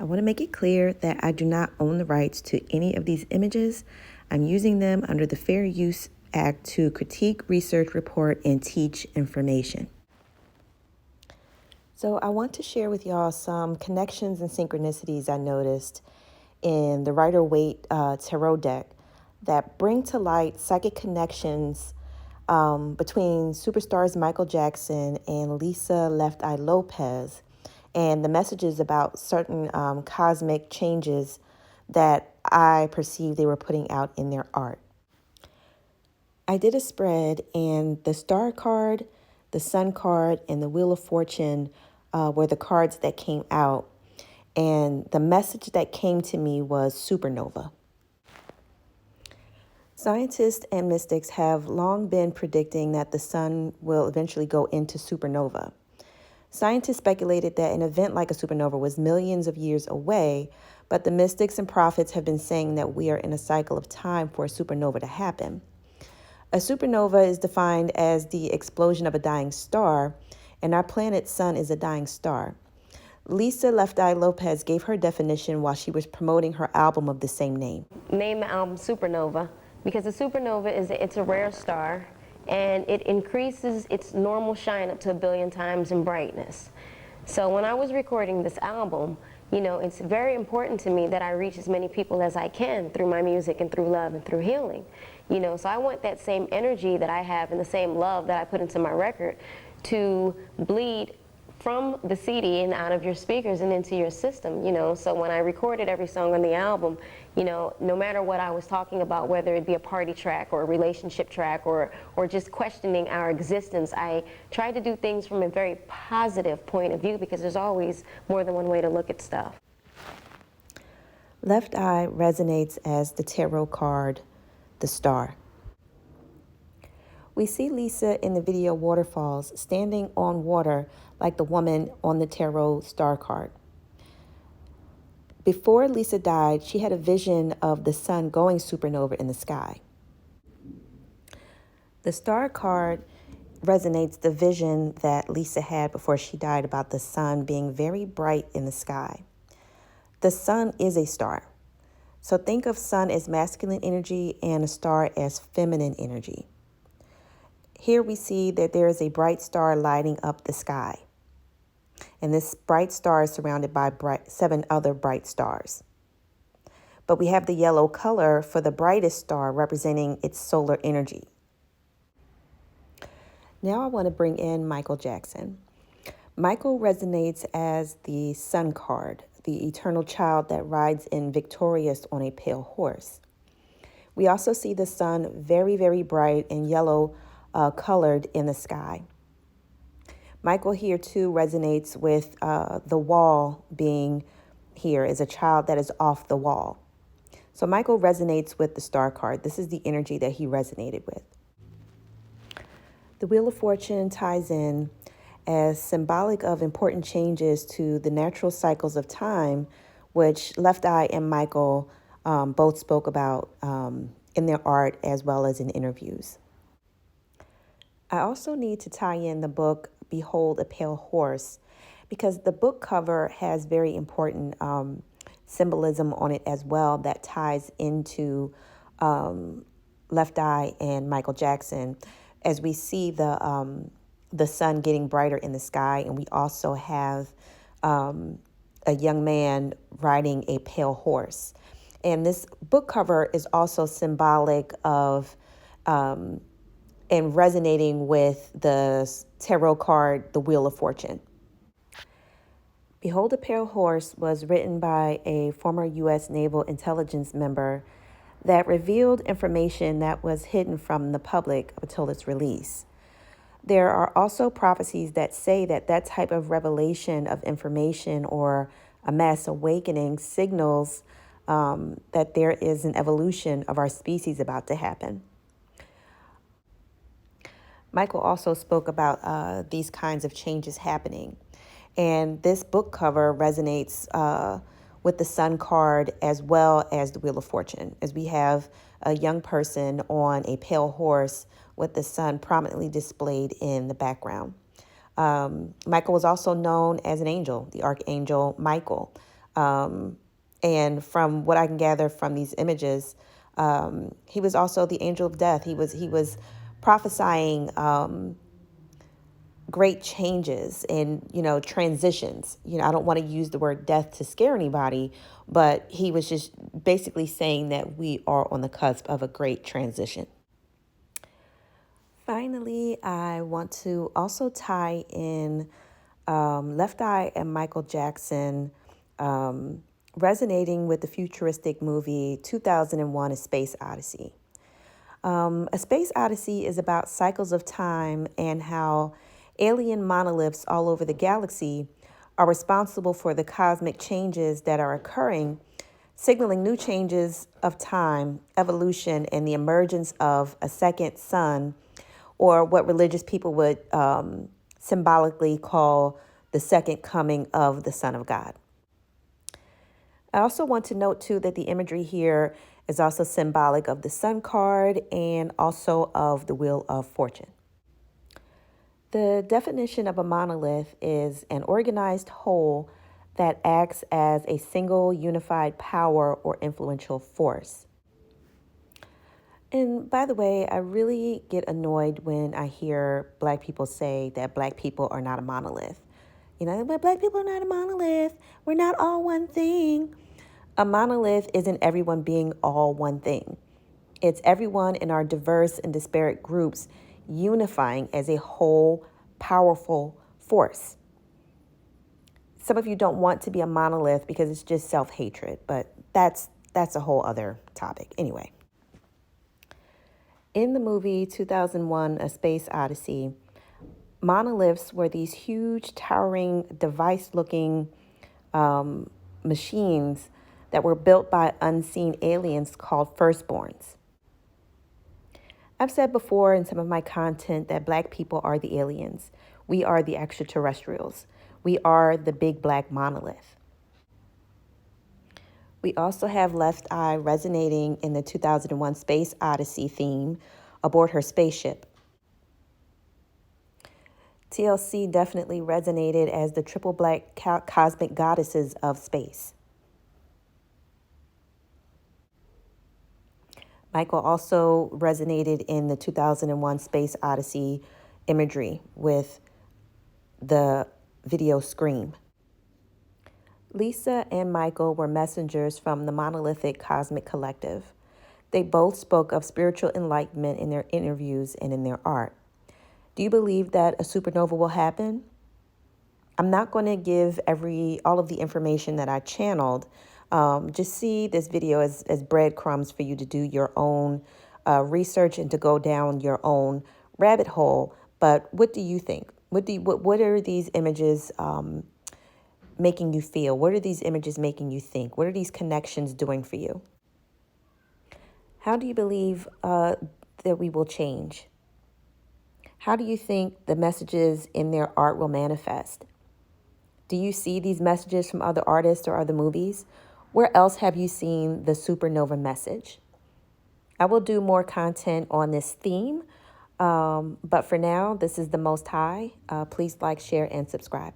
I want to make it clear that I do not own the rights to any of these images. I'm using them under the Fair Use Act to critique, research, report, and teach information. So I want to share with y'all some connections and synchronicities I noticed in the Rider-Waite Tarot deck that bring to light psychic connections between superstars Michael Jackson and Lisa Left Eye Lopes, and the messages about certain cosmic changes that I perceived they were putting out in their art. I did a spread, and the Star card, the Sun card, and the Wheel of Fortune were the cards that came out. And the message that came to me was supernova. Scientists and mystics have long been predicting that the sun will eventually go into supernova. Scientists speculated that an event like a supernova was millions of years away, but the mystics and prophets have been saying that we are in a cycle of time for a supernova to happen. A supernova is defined as the explosion of a dying star, and our planet's sun is a dying star. Lisa Left Eye Lopes gave her definition while she was promoting her album of the same name. Name the album Supernova because a supernova it's a rare star, and it increases its normal shine up to 1 billion times in brightness. So when I was recording this album, it's very important to me that I reach as many people as I can through my music and through love and through healing. So I want that same energy that I have and the same love that I put into my record to bleed from the CD and out of your speakers and into your system, So when I recorded every song on the album, no matter what I was talking about, whether it be a party track or a relationship track or just questioning our existence, I tried to do things from a very positive point of view because there's always more than one way to look at stuff. Left Eye resonates as the tarot card, the Star. We see Lisa in the video Waterfalls standing on water like the woman on the tarot star card. Before Lisa died, she had a vision of the sun going supernova in the sky. The star card resonates the vision that Lisa had before she died about the sun being very bright in the sky. The sun is a star. So think of sun as masculine energy and a star as feminine energy. Here we see that there is a bright star lighting up the sky. And this bright star is surrounded by 7 other bright stars. But we have the yellow color for the brightest star representing its solar energy. Now I want to bring in Michael Jackson. Michael resonates as the sun card, the eternal child that rides in victorious on a pale horse. We also see the sun very, very bright and yellow colored in the sky. Michael here too resonates with the wall being here as a child that is off the wall. So Michael resonates with the star card. This is the energy that he resonated with. The Wheel of Fortune ties in as symbolic of important changes to the natural cycles of time, which Left Eye and Michael both spoke about in their art as well as in interviews. I also need to tie in the book Behold a Pale Horse because the book cover has very important symbolism on it as well that ties into Left Eye and Michael Jackson as we see the sun getting brighter in the sky, and we also have a young man riding a pale horse. And this book cover is also symbolic of and resonating with the tarot card, the Wheel of Fortune. Behold a Pale Horse was written by a former U.S. Naval Intelligence member that revealed information that was hidden from the public until its release. There are also prophecies that say that that type of revelation of information or a mass awakening signals that there is an evolution of our species about to happen. Michael also spoke about these kinds of changes happening. And this book cover resonates with the Sun card as well as the Wheel of Fortune, as we have a young person on a pale horse with the sun prominently displayed in the background. Michael was also known as an angel, the Archangel Michael. And from what I can gather from these images, he was also the angel of death. He was prophesying great changes and, transitions. I don't want to use the word death to scare anybody, but he was just basically saying that we are on the cusp of a great transition. Finally, I want to also tie in Left Eye and Michael Jackson resonating with the futuristic movie 2001: A Space Odyssey. A Space Odyssey is about cycles of time and how alien monoliths all over the galaxy are responsible for the cosmic changes that are occurring, signaling new changes of time, evolution, and the emergence of a second sun, or what religious people would symbolically call the second coming of the Son of God. I also want to note, too, that the imagery here is also symbolic of the Sun card and also of the Wheel of Fortune. The definition of a monolith is an organized whole that acts as a single unified power or influential force. And by the way, I really get annoyed when I hear Black people say that Black people are not a monolith. But Black people are not a monolith. We're not all one thing. A monolith isn't everyone being all one thing. It's everyone in our diverse and disparate groups unifying as a whole, powerful force. Some of you don't want to be a monolith because it's just self-hatred, but that's a whole other topic. Anyway, in the movie 2001: A Space Odyssey, monoliths were these huge, towering, device-looking machines that were built by unseen aliens called firstborns. I've said before in some of my content that Black people are the aliens. We are the extraterrestrials. We are the big Black monolith. We also have Left Eye resonating in the 2001 Space Odyssey theme aboard her spaceship. TLC definitely resonated as the triple black cosmic goddesses of space. Michael also resonated in the 2001 Space Odyssey imagery with the video Scream. Lisa and Michael were messengers from the monolithic cosmic collective. They both spoke of spiritual enlightenment in their interviews and in their art. Do you believe that a supernova will happen? I'm not going to give all of the information that I channeled. Just see this video as breadcrumbs for you to do your own research and to go down your own rabbit hole. But what do you think? What are these images making you feel? What are these images making you think? What are these connections doing for you? How do you believe that we will change? How do you think the messages in their art will manifest? Do you see these messages from other artists or other movies? Where else have you seen the supernova message? I will do more content on this theme, but for now, this is the Most High. Please like, share, and subscribe.